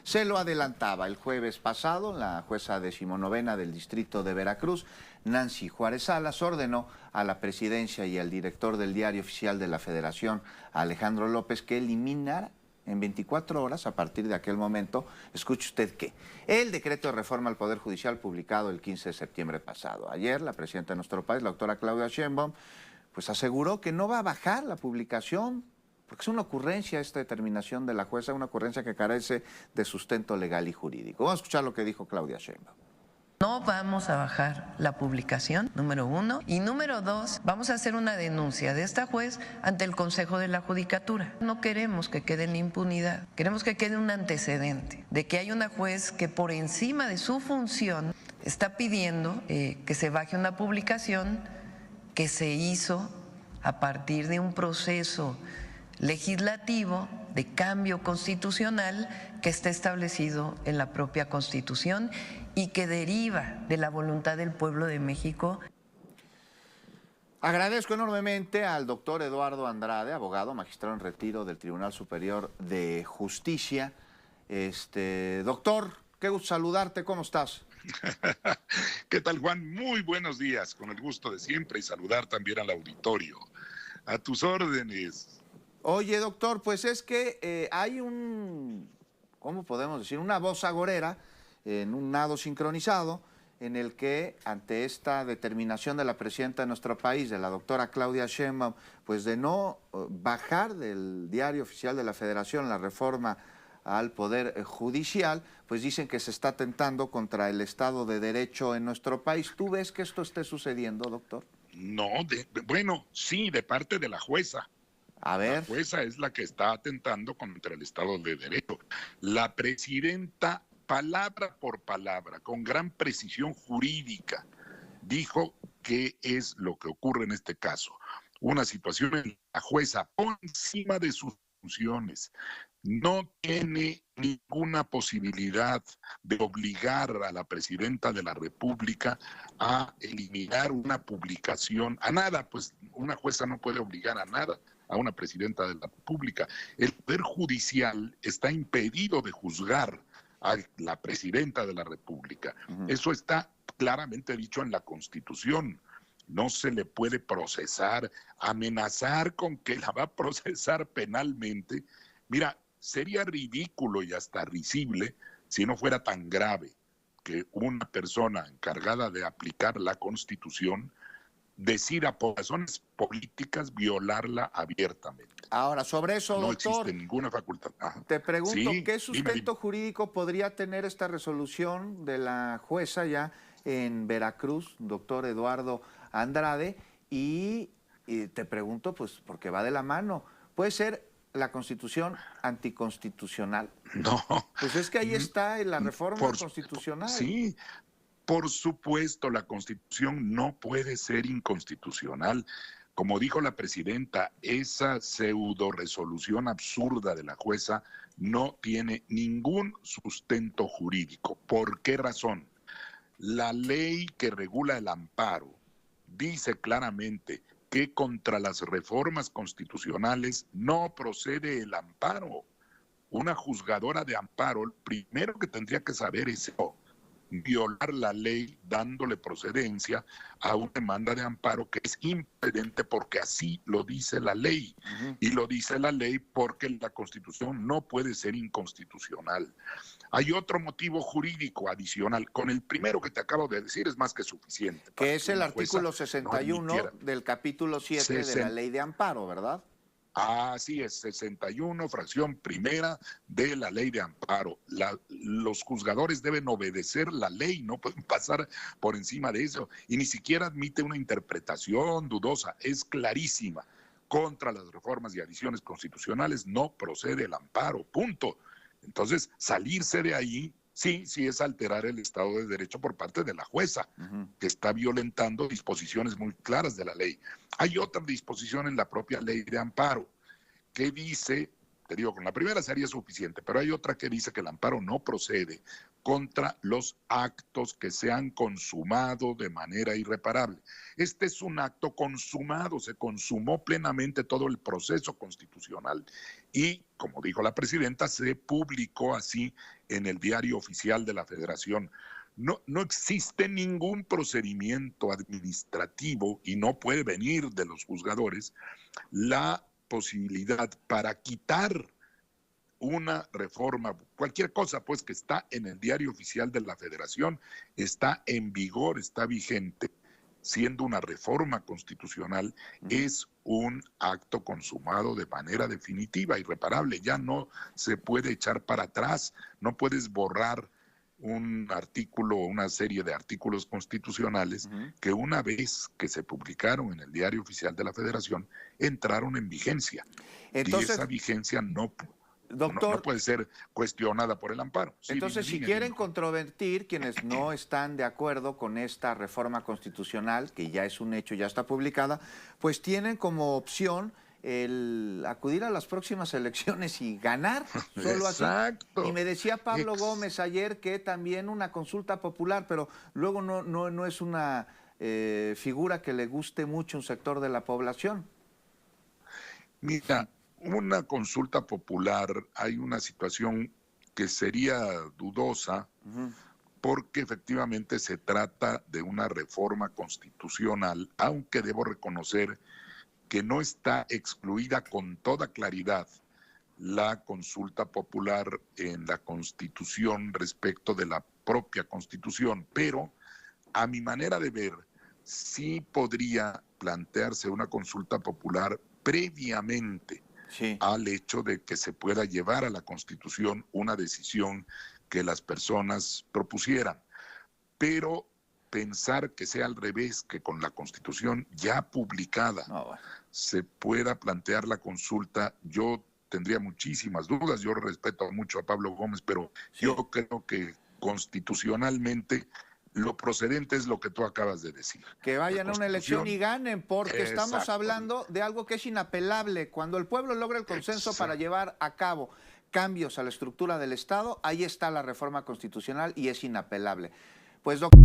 Se lo adelantaba el jueves pasado, la jueza 19ª del Distrito de Veracruz, Nancy Juárez Salas, ordenó a la presidencia y al director del Diario Oficial de la Federación, Alejandro López, que eliminara en 24 horas, a partir de aquel momento, escuche usted qué, el decreto de reforma al Poder Judicial publicado el 15 de septiembre pasado. Ayer, la presidenta de nuestro país, la doctora Claudia Sheinbaum, pues aseguró que no va a bajar la publicación, porque es una ocurrencia esta determinación de la jueza, una ocurrencia que carece de sustento legal y jurídico. Vamos a escuchar lo que dijo Claudia Sheinbaum. No vamos a bajar la publicación, número uno. Y número dos, vamos a hacer una denuncia de esta juez ante el Consejo de la Judicatura. No queremos que quede en impunidad, queremos que quede un antecedente de que hay una juez que por encima de su función está pidiendo que se baje una publicación que se hizo a partir de un proceso legislativo de cambio constitucional que está establecido en la propia Constitución y que deriva de la voluntad del pueblo de México. Agradezco enormemente al doctor Eduardo Andrade, abogado, magistrado en retiro del Tribunal Superior de Justicia. Doctor, qué gusto saludarte, ¿cómo estás? ¿Qué tal, Juan? Muy buenos días, con el gusto de siempre y saludar también al auditorio. A tus órdenes. Oye, doctor, pues es que hay ¿cómo podemos decir? Una voz agorera en un nado sincronizado en el que ante esta determinación de la presidenta de nuestro país, de la doctora Claudia Sheinbaum, pues de no bajar del Diario Oficial de la Federación la reforma al Poder Judicial, pues dicen que se está atentando contra el Estado de Derecho en nuestro país. ¿Tú ves que esto esté sucediendo, doctor? No, bueno, sí, de parte de la jueza. A ver. La jueza es la que está atentando contra el Estado de Derecho. La presidenta, palabra por palabra, con gran precisión jurídica, dijo qué es lo que ocurre en este caso. Una situación en la jueza por encima de sus funciones no tiene ninguna posibilidad de obligar a la presidenta de la República a eliminar una publicación, a nada, pues una jueza no puede obligar a nada a una presidenta de la República. El Poder Judicial está impedido de juzgar a la presidenta de la República. Eso está claramente dicho en la Constitución. No se le puede procesar, amenazar con que la va a procesar penalmente. Mira, sería ridículo y hasta risible si no fuera tan grave que una persona encargada de aplicar la Constitución decida por razones políticas violarla abiertamente. Ahora, sobre eso, no doctor, existe ninguna facultad. Te pregunto, sí, ¿qué sustento dime. jurídico podría tener esta resolución de la jueza ya en Veracruz, doctor Eduardo Andrade? Y te pregunto, pues, porque va de la mano, ¿puede ser la Constitución anticonstitucional? No. Pues es que ahí está en la reforma constitucional. Sí, por supuesto, la Constitución no puede ser inconstitucional. Como dijo la presidenta, esa pseudo resolución absurda de la jueza no tiene ningún sustento jurídico. ¿Por qué razón? La ley que regula el amparo dice claramente que contra las reformas constitucionales no procede el amparo. Una juzgadora de amparo, lo primero que tendría que saber es violar la ley dándole procedencia a una demanda de amparo que es impedente porque así lo dice la ley. Y lo dice la ley porque la Constitución no puede ser inconstitucional. Hay otro motivo jurídico adicional. Con el primero que te acabo de decir es más que suficiente. Que es el artículo 61 del capítulo 7 de la ley de amparo, ¿verdad? Así es, 61, fracción primera de la ley de amparo. Los juzgadores deben obedecer la ley, no pueden pasar por encima de eso. Y ni siquiera admite una interpretación dudosa, es clarísima. Contra las reformas y adiciones constitucionales no procede el amparo, punto. Entonces, salirse de ahí, sí es alterar el Estado de Derecho por parte de la jueza, que está violentando disposiciones muy claras de la ley. Hay otra disposición en la propia ley de amparo que dice, te digo, con la primera sería suficiente, pero hay otra que dice que el amparo no procede contra los actos que se han consumado de manera irreparable. Este es un acto consumado, se consumó plenamente todo el proceso constitucional y, como dijo la presidenta, se publicó así en el Diario Oficial de la Federación. No existe ningún procedimiento administrativo y no puede venir de los juzgadores la posibilidad para quitar una reforma, cualquier cosa pues que está en el Diario Oficial de la Federación, está en vigor, está vigente, siendo una reforma constitucional, es un acto consumado de manera definitiva, irreparable, ya no se puede echar para atrás, no puedes borrar un artículo o una serie de artículos constitucionales que una vez que se publicaron en el Diario Oficial de la Federación entraron en vigencia. Entonces, y esa vigencia no puede ser cuestionada por el amparo. Sí, entonces, si quieren controvertir quienes no están de acuerdo con esta reforma constitucional, que ya es un hecho, ya está publicada, pues tienen como opción el acudir a las próximas elecciones y ganar, solo así. Y me decía Pablo Gómez ayer que también una consulta popular, pero luego no es una figura que le guste mucho un sector de la población. Mira, una consulta popular, hay una situación que sería dudosa, porque efectivamente se trata de una reforma constitucional, aunque debo reconocer que no está excluida con toda claridad la consulta popular en la Constitución respecto de la propia Constitución, pero a mi manera de ver, sí podría plantearse una consulta popular previamente al hecho de que se pueda llevar a la Constitución una decisión que las personas propusieran. Pero pensar que sea al revés, que con la Constitución ya publicada se pueda plantear la consulta, yo tendría muchísimas dudas. Yo respeto mucho a Pablo Gómez, pero yo creo que constitucionalmente lo procedente es lo que tú acabas de decir. Que vayan a una elección y ganen, porque estamos hablando de algo que es inapelable. Cuando el pueblo logra el consenso para llevar a cabo cambios a la estructura del Estado, ahí está la reforma constitucional y es inapelable. Pues, doctor...